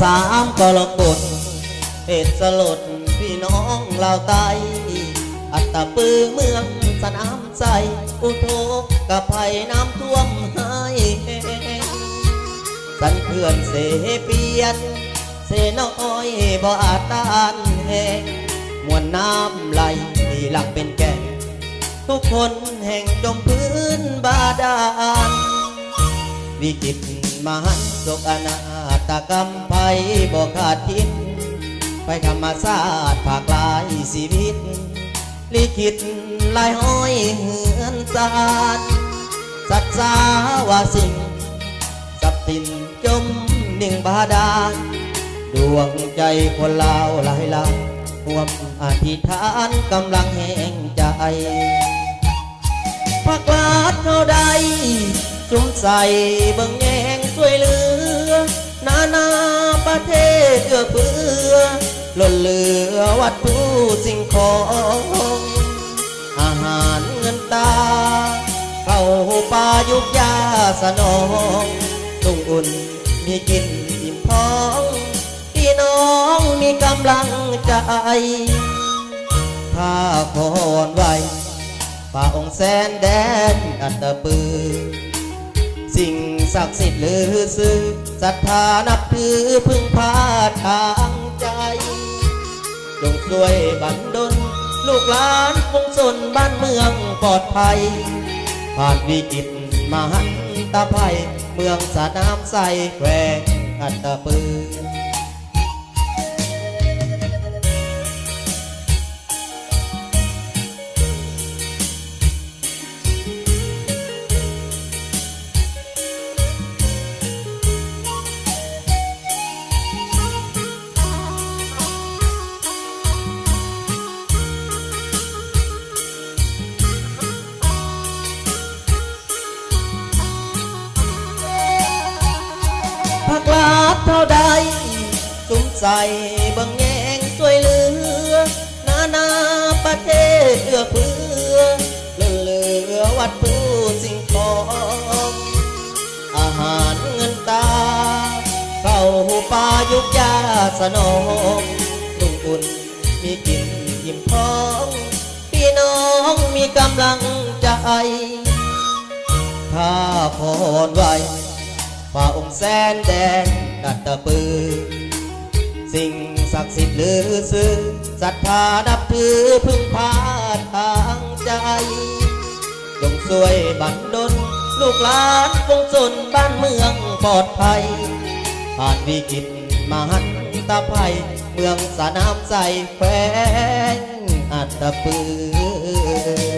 สามกรกฎเหตุสลดพี่น้องลาวใต้อัตตปือเมืองสนามใจอุทกกะภัยน้ำท่วมหายสันเพื่อนเสเปียนเสน้อยบ่อาจต้านแหงมวลน้ำไหลที่หลักเป็นแก่งทุกคนแห่งจมพื้นบาดาลวิกฤตมหันต์โศกอนาตกรรมภัยบ่ขาดคิดไปธรรมศาสตร์ภาคลายชีวิตลิขิตลายห้อยเหือนสารสัตสาวาสิ่งสับสินจมนิ่งบาดาลดวงใจคนลาวหลายล้านห่วมอธิษฐานกำลังแห่งใจพักลาดเท่าใดจุ่มใส่เบิ่งแยงช่วยเหลือนาประเทศเอื้อเฟื้อล้นเหลือวัตถุสิ่งของอาหารเงินตาเข้าป่ายุกยาสนองตุ้งอุ่นมีกินอิ่มท้องพี่น้องมีกำลังใจถ้าขอนไว้ป่าองค์แสนแดนอัตตปือสิ่งศักดิ์สิทธิ์ลือซื้อศรัทธานับถือพึ่งพาทางใจจงช่วยบันดลลูกหลานคงสนบ้านเมืองปลอดภัยผ่านวิกฤตมหันตภัยเมืองสนามใสแขวงอัตตปือพักลาดเท่าใดสุมใส่เบิ่งแยงช่วยเหลือนาประเทศเอื้อเฟื้อเหลือวัตถุสิ่งของอาหารเงินตาเข้าป่ายุกยาสนองนุ่งอุ่นมีกินอิ่มท้องพี่น้องมีกำลังใจถ้าพรไว้ฝ่าองค์แสนแดนอัตตปือสิ่งศักดิ์สิทธิ์ลือซื้อศรัทธานับถือพึ่งพาทางใจจงช่วยบันดลลูกหลานคงสนบ้านเมืองปลอดภัยผ่านวิกฤตมหันตภัยเมืองสนามใสแขวงอัตตปือ